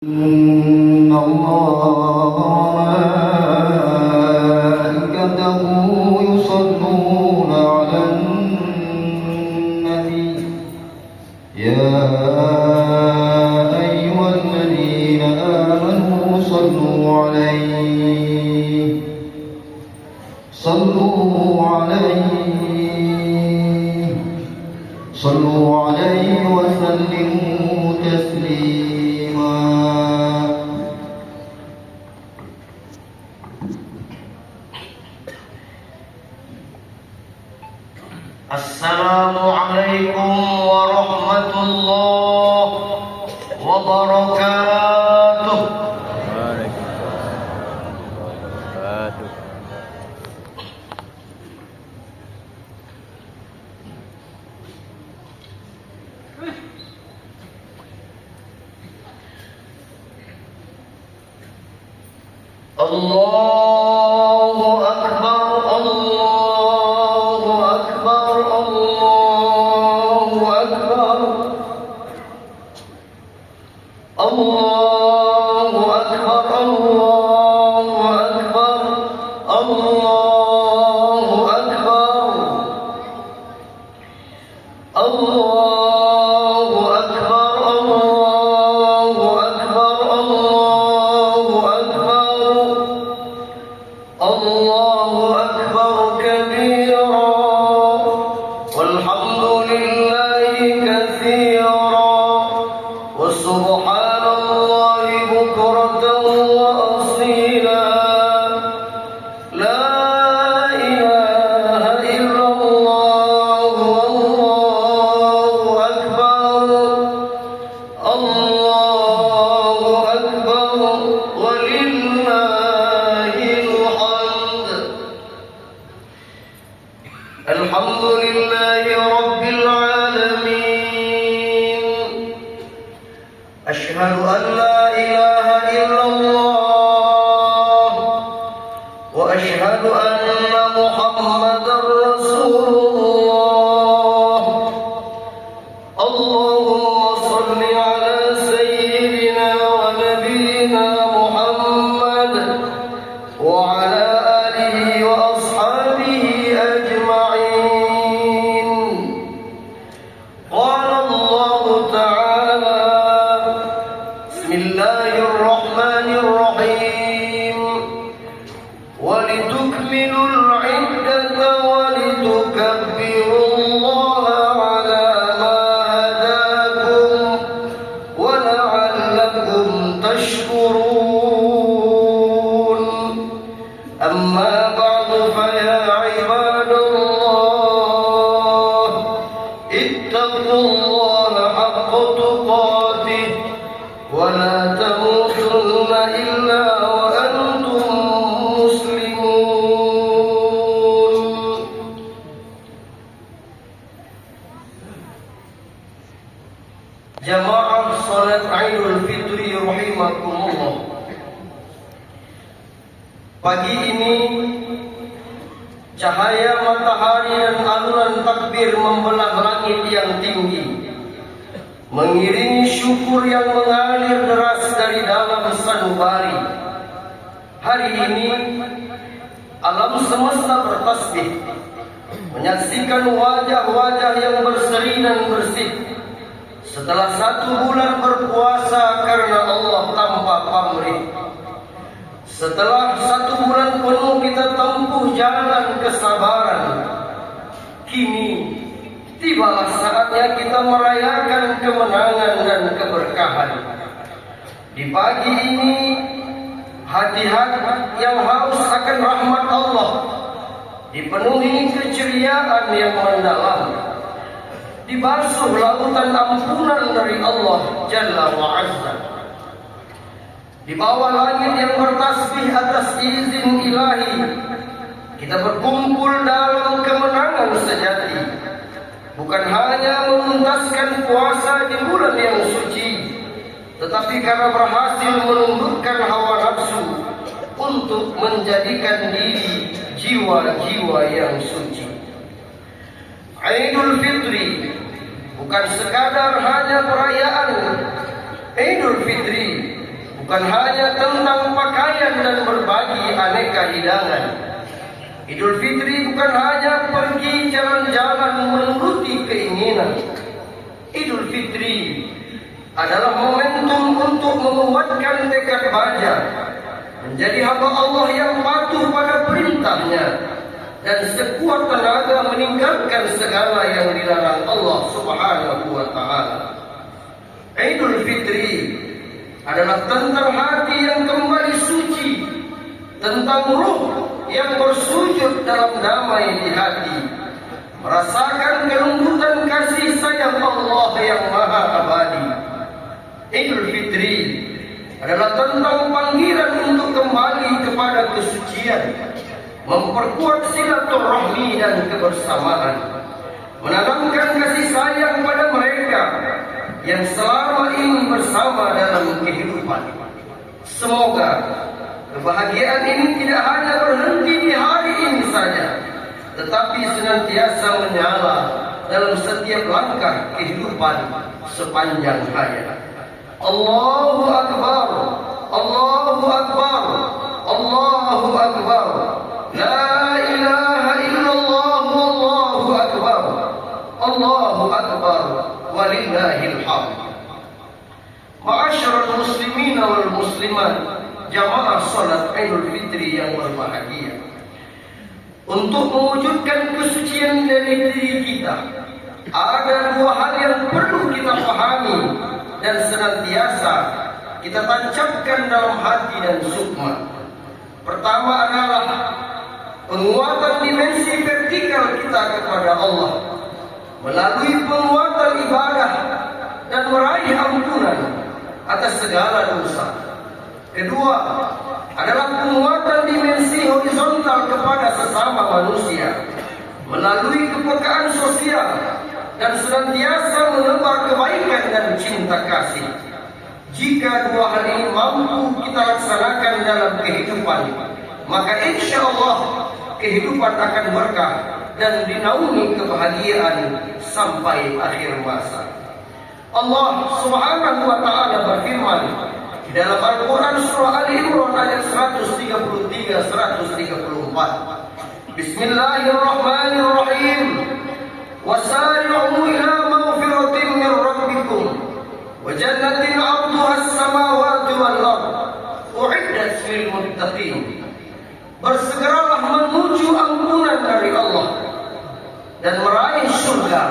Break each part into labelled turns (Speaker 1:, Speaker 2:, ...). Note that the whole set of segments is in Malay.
Speaker 1: إن الله وملائكته يصلون على النبي يا أيها الذين آمنوا صلوا عليه وسلموا تسليما.
Speaker 2: Assalamualaikum warahmatullahi wabarakatuh. Allahu Akbar, Allahu Akbar, Allahu Akbar, Allahu Akbar, Allahu Akbar, Allahu Akbar, Allahu Akbar, Allahu Akbar, Allahu Akbar, Allahu Akbar kabira, walhamdulillahi katsira, wa subhanallahi bukratan wa asila. La ilaha illallah, wallahu akbar, Allahu akbar, walillahil hamd. Alhamdulillahi rabbil alamin. Ashhadu an la ilaha illallah wa ashhadu anna Muhammadar Rasulullah. Allahumma salli ala sayyidina wa nabiyyina Muhammad wa ala alihi wa ashabihi ajma'in. Qala Allah ta'ala, bismillahir rahmanir rahim, ولتكملوا العدة ولتكبروا الله على ما هداكم ولعلكم تشكرون. أما بعد فيا عباد الله اتقوا الله حق تقاته ولا تموتن إلا وأنتم مسلمون. Jamaah salat Idul Fitri rahimakumullah. Pagi ini cahaya matahari dan alunan takbir membelah langit yang tinggi, mengiringi syukur yang mengalir deras dari dalam sanubari. Hari ini alam semesta bertasbih, menyaksikan wajah-wajah yang berseri dan bersih setelah 1 bulan berpuasa karena Allah tanpa pamrih. Setelah 1 bulan penuh kita tempuh jalan kesabaran, kini tibalah saatnya kita merayakan kemenangan dan keberkahan. Di pagi ini, hati-hati yang haus akan rahmat Allah dipenuhi keceriaan yang mendalam, dibasuh lautan ampunan dari Allah Jalla wa Azza. Di bawah langit yang bertasbih atas izin ilahi, kita berkumpul dalam kemenangan sejati. Bukan hanya menuntaskan puasa di bulan yang suci, tetapi karena berhasil menundukkan hawa nafsu untuk menjadikan diri jiwa-jiwa yang suci. Idul Fitri bukan sekadar hanya perayaan. Idul Fitri bukan hanya tentang pakaian dan berbagi aneka hidangan. Idul Fitri bukan hanya pergi jalan-jalan menuruti keinginan. Idul Fitri adalah momentum untuk menguatkan tekad baja, menjadi hamba Allah yang patuh pada perintahnya, dan sekuat tenaga meninggalkan segala yang dilarang Allah Subhanahu wa Ta'ala. Idul Fitri adalah tentang hati yang kembali suci, tentang ruh yang bersujud dalam damai di hati, merasakan kelembutan kasih sayang Allah yang maha abadi. Idul Fitri adalah tentang panggilan untuk kembali kepada kesucian, memperkuat silaturahmi dan kebersamaan, menanamkan kasih sayang pada mereka yang selama ini bersama dalam kehidupan. Semoga kebahagiaan ini tidak hanya berhenti di hari ini saja, tetapi senantiasa menyala dalam setiap langkah kehidupan sepanjang hayat. Allahu Akbar, Allahu Akbar, Allahu Akbar, La ilaha illallah, Allahu Akbar, Allahu Akbar, walillahil hamd. Ma'asyiral muslimin wal muslimat, jamaah salat Idul Fitri yang berbahagia. Untuk mewujudkan kesucian dari diri kita, ada dua hal yang perlu kita pahami dan senantiasa kita tancapkan dalam hati dan sukma. Pertama adalah penguatan dimensi vertikal kita kepada Allah melalui penguatan ibadah dan meraih ampunan atas segala dosa. Kedua adalah penguatan dimensi horizontal kepada sesama manusia melalui kepekaan sosial dan senantiasa menebar kebaikan dan cinta kasih. Jika dua hal ini mampu kita laksanakan dalam kehidupan, maka insya Allah kehidupan akan berkah dan dinaungi kebahagiaan sampai akhir masa. Allah Subhanahu wa Ta'ala berfirman di dalam Al-Quran surah Ali Imran ayat 133-134. Bismillahirrahmanirrahim. Wasari'u ila maghfiratin min rabbikum wa jannatin 'arduha as-samawati wal ardh u'iddat lil muttaqin. Bersegeralah menuju ampunan dari Allah dan meraih surga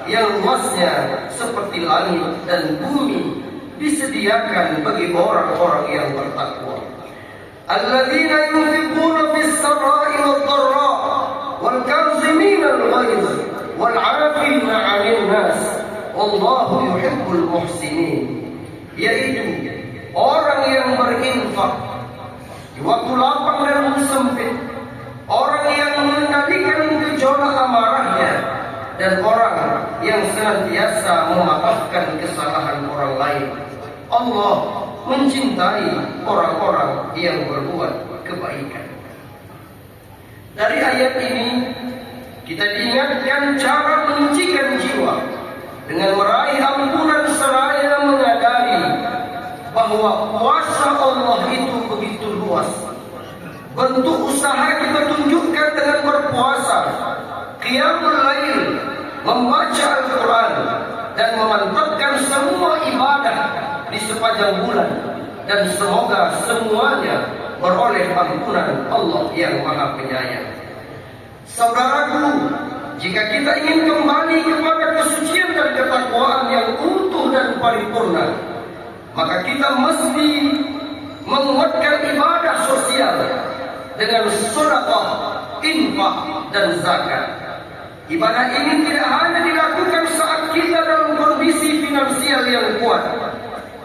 Speaker 2: yang luasnya seperti langit dan bumi disediakan bagi orang-orang yang bertakwa. Alladzina yunfiquna fis-sarra'i wad-dharra wal kazimina al-ghaiz wal 'afina 'anil nas wallahu yuhibbul muhsinin. Yaitu orang yang berinfak di waktu lapang dan sempit, orang yang mengendalikan gejolak amarahnya, dan orang yang senantiasa memaafkan kesalahan orang lain. Allah mencintai orang-orang yang berbuat kebaikan. Dari ayat ini kita diingatkan cara menyucikan jiwa dengan meraih ampunan seraya menyadari bahwa kuasa Allah itu begitu luas. Bentuk usaha kita tunjukkan dengan berpuasa, qiyamul lail, membaca Al-Quran, dan memantapkan semua ibadah di sepanjang bulan, dan semoga semuanya beroleh ampunan Allah yang Maha Penyayang. Saudaraku, jika kita ingin kembali kepada kesucian dan ketakwaan yang utuh dan paripurna, maka kita mesti menguatkan ibadah sosial dengan sedekah, infak, dan zakat. Ibadah ini tidak hanya dilakukan saat kita dalam kondisi finansial yang kuat,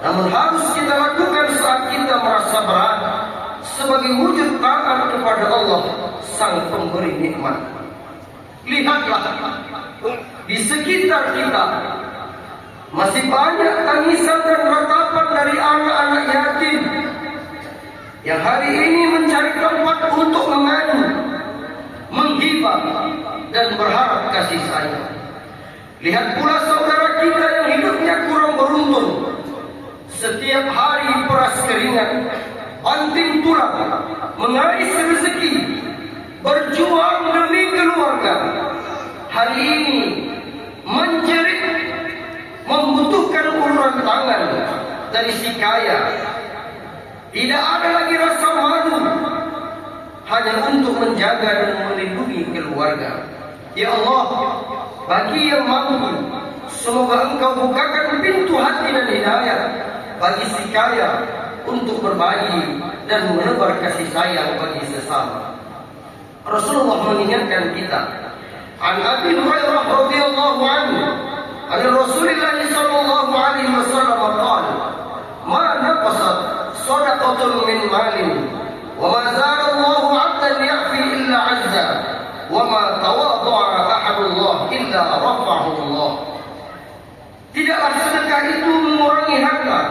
Speaker 2: namun harus kita lakukan saat kita merasa berat sebagai wujud taat kepada Allah, Sang Pemberi nikmat. Lihatlah di sekitar kita masih banyak tangisan dan ratapan dari anak-anak yatim yang hari ini mencari tempat untuk mengadu, menghibah, dan berharap kasih sayang. Lihat pula saudara kita yang hidupnya kurang beruntung, setiap hari peras keringat mengais rezeki, berjuang demi keluarga. Hari ini menjerit, membutuhkan uluran tangan dari si kaya. Tidak ada lagi rasa malu, hanya untuk menjaga dan melindungi keluarga. Ya Allah, bagi yang mampu, semoga Engkau bukakan pintu hati dan hidayah bagi si kaya untuk berbagi dan menebar kasih sayang bagi sesama. Rasulullah mengingatkan kita, an Abi Hurairah radhiyallahu anhu, an Rasulullah sallallahu alaihi wasallam qala, ma naqasat sadaqatun min malin wa ma zada Allahu 'abdan ya'fi illa 'azza wa ma tawadda'a ahadullah illa rafa'ahu Allah. Tidaklah sedekah itu mengurangi harta,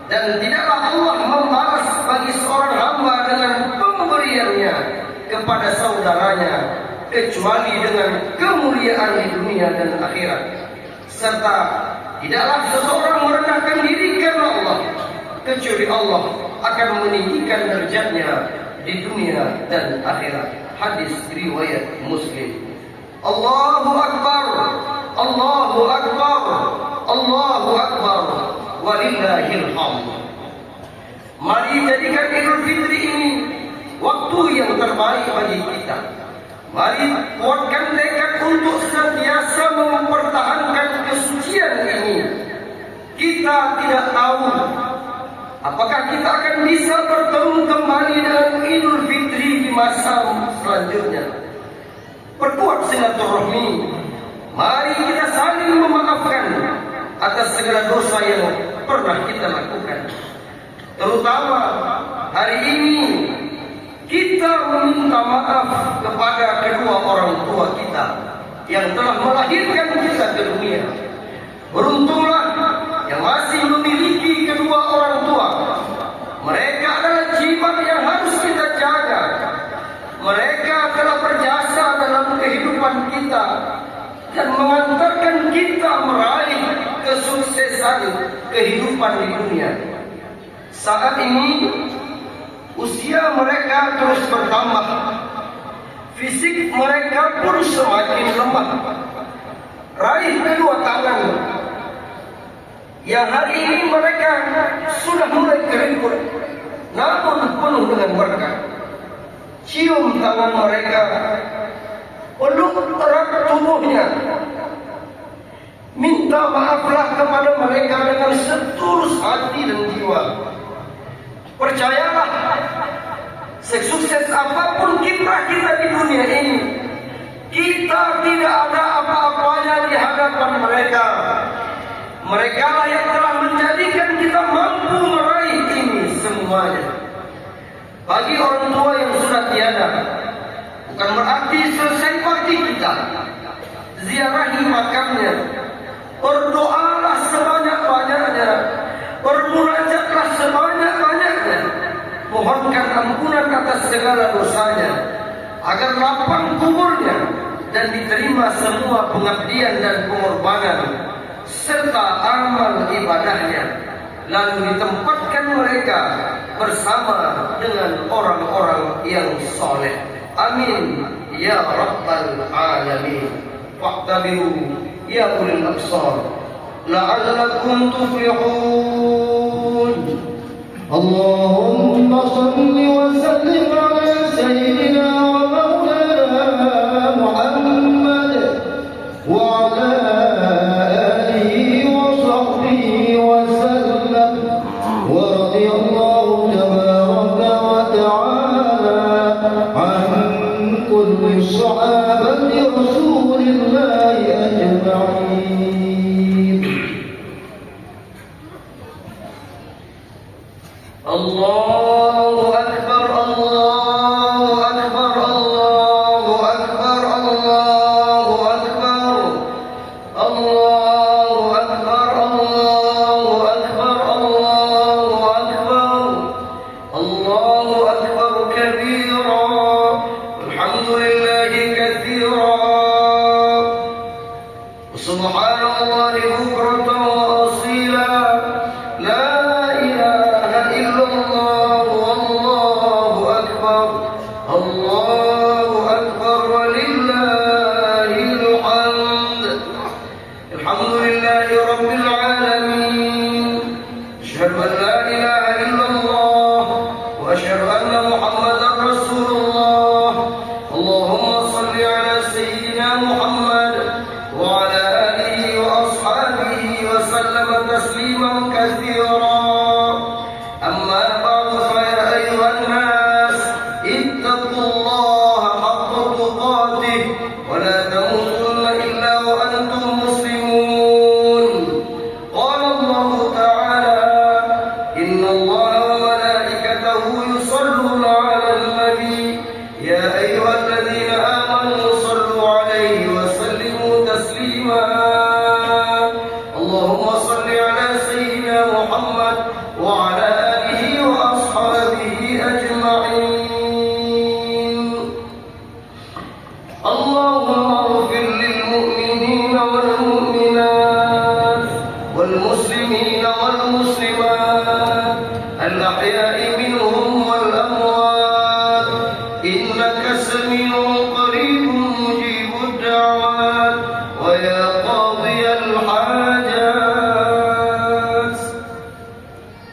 Speaker 2: dan tidaklah Allah membalas bagi seorang hamba dengan pemberiannya kepada saudaranya kecuali dengan kemuliaan di dunia dan akhirat. Serta tidaklah seseorang merendahkan diri karena Allah kecuali Allah akan meninggikan derajatnya di dunia dan akhirat. Hadis riwayat Muslim. Allahu Akbar, Allahu Akbar, Allahu Akbar, walillahil hamd. Mari jadikan Idul Fitri ini waktu yang terbaik bagi kita. Mari kuatkan tekad untuk senantiasa mempertahankan kesucian ini. Kita tidak tahu apakah kita akan bisa bertemu kembali dengan Idul Fitri di masa selanjutnya. Perkuat silaturahmi. Mari kita saling memaafkan atas segala dosa yang pernah kita lakukan. Terutama hari ini kita meminta maaf kepada kedua orang tua kita yang telah melahirkan kita ke dunia. Beruntunglah yang masih memiliki kedua orang tua. Mereka adalah jimat yang harus kita jaga. Mereka telah berjasa dalam kehidupan kita dan mengantarkan kita meraih kesuksesan kehidupan di dunia. Saat ini usia mereka terus bertambah, fisik mereka pun semakin lemah. Raih kedua tangan yang hari ini mereka sudah mulai keriput, namun penuh dengan berkah. Cium tangan mereka, peluk erat tubuhnya. Minta maaflah kepada mereka dengan setulus hati dan jiwa. Percayalah, sesukses apapun kiprah kita di dunia ini, kita tidak ada apa-apanya di hadapan mereka. Mereka lah yang telah menjadikan kita mampu meraih ini semuanya. Bagi orang tua yang sudah tiada, bukan berarti selesai bakti kita. Ziarahi makamnya, berdoalah sebanyak-banyaknya, bermunajatlah sebanyak-banyaknya, mohonkan ampunan atas segala dosanya, agar lapang kuburnya dan diterima semua pengabdian dan pengorbanan serta amal ibadahnya. Lalu ditempatkan mereka bersama dengan orang-orang yang soleh. Amin ya rabbal alamin. Fa'tabiru ya ulil absar la'allakum tuflihun.
Speaker 1: Allahumma salli wa sallim ala sayyidina wa maulana Muhammad wa ala alihi wa sahbihi wa sallam. Wa radiyallahu tabaraka wa ta'ala an kulli sahabati Rasulillahi ajma'in.
Speaker 2: Allahu Akbar, Allahu Akbar, Allahu Akbar, Allahu Akbar, Allahu Akbar, Allahu Akbar, Allahu Akbar, Allahu Akbar kabira, alhamdulillahi katsira, subhanallahi bukratan wa asila, la ilaha illallah.
Speaker 1: الأحياء منهم والأموات إنك سميع قريب مجيب الدعوات ويا قاضي الحاجات.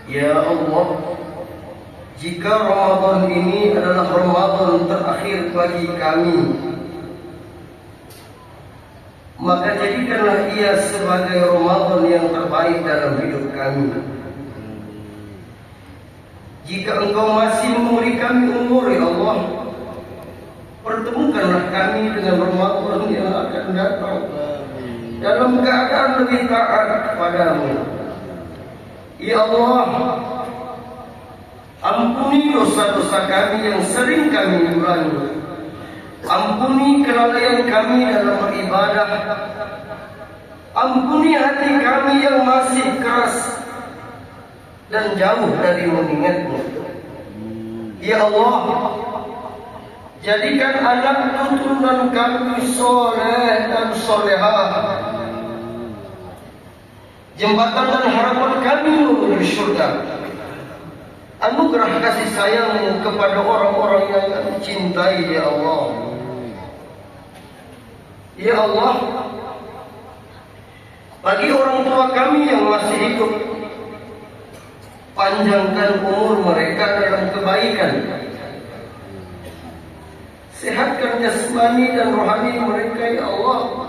Speaker 1: Ya Allah, jika Ramadan ini adalah Ramadan terakhir bagi kami, maka jadikanlah ia sebagai Ramadan yang terbaik dalam hidup kami. Jika Engkau masih memberi kami umur, ya Allah, pertemukanlah kami dengan Ramadan yang akan datang dalam keadaan lebih taat kepadamu. Ya Allah, ampuni dosa-dosa kami yang sering kami ulangi. Ampuni kelalaian kami dalam beribadah. Ampuni hati kami yang masih keras dan jauh dari mengingat-Mu. Ya Allah, jadikan anak turunan kami soleh dan solehah, jembatan dan harapan kami menuju surga. Anugerah kasih sayang-Mu kepada orang-orang yang Kami cintai, ya Allah. Ya Allah, bagi orang tua kami yang masih hidup, panjangkan umur mereka dalam kebaikan. Sehatkan jasmani dan rohani mereka, ya Allah.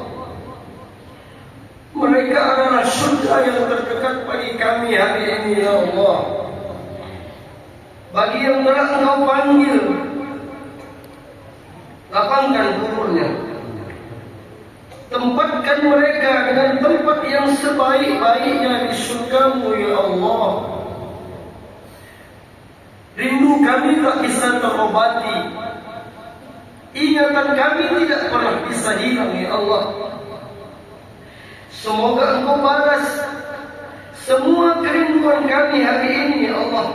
Speaker 1: Mereka adalah surga yang terdekat bagi kami hari ini, ya Allah. Bagi yang telah Engkau panggil, lapangkan kuburnya. Tempatkan mereka dengan tempat yang sebaik-baiknya di surga-Mu, ya Allah. Rindu kami tak bisa terobati. Ingatan kami tidak pernah bisa hilang, ya Allah. Semoga Engkau balas semua kerinduan kami hari ini, ya Allah,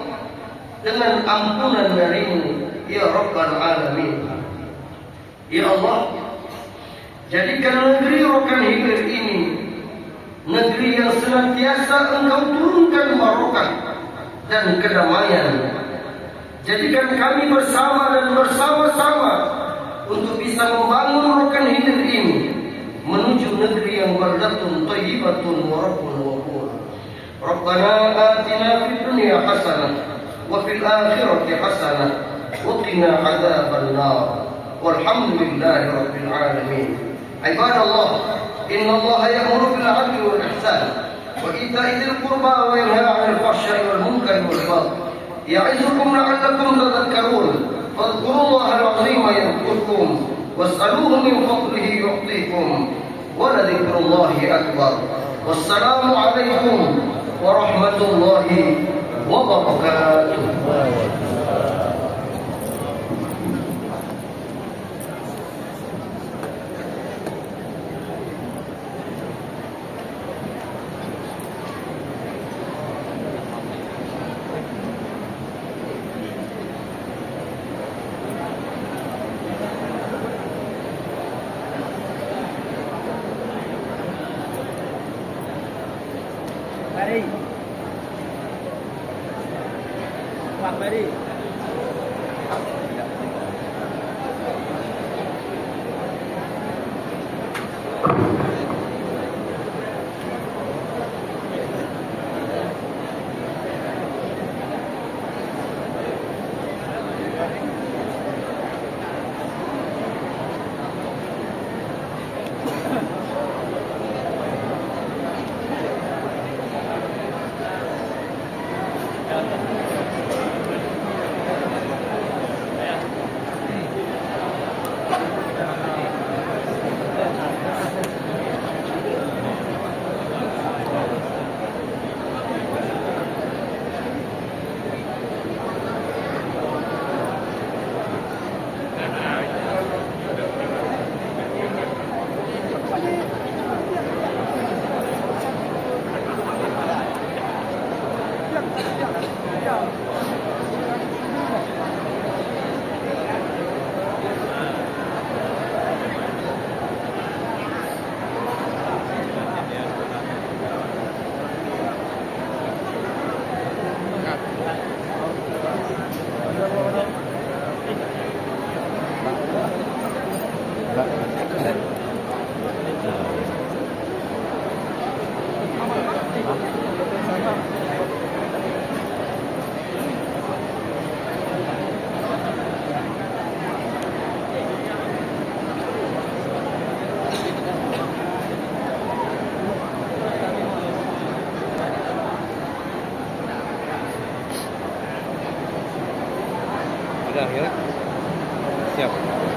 Speaker 1: dengan ampunan dari-Mu, ya Rabbal Alamin. Ya Allah, jadikan negeri Rokan Hilir ini negeri yang senantiasa Engkau turunkan barokah dan kedamaian. Jadikan kami bersama dan bersama-sama untuk bisa membangun Rokan Hilir ini menuju negeri yang baldatun thayyibatun wa rabbun ghafur. Rabbana atina fid dunya hasanah wa fil akhirati hasanah wa qina adzaban nar. Walhamdulillahi rabbil alamin. Ibadallah, innallaha ya'muru bil 'adli wal ihsan wa ita'i dzil qurba wa yanha 'anil fahsya'i wal munkari wal baghi. Ya'izukum la'allakum tadhakkarun. Fadhkurullaha al-'azima yadhkurkum was'aluhu min fadlihi yu'tikum wa ladhikrullahi akbar. Wassalamu alaikum warahmatullahi wabarakatuh.
Speaker 3: Mari. Pak, mari.
Speaker 4: akhirat. Siap.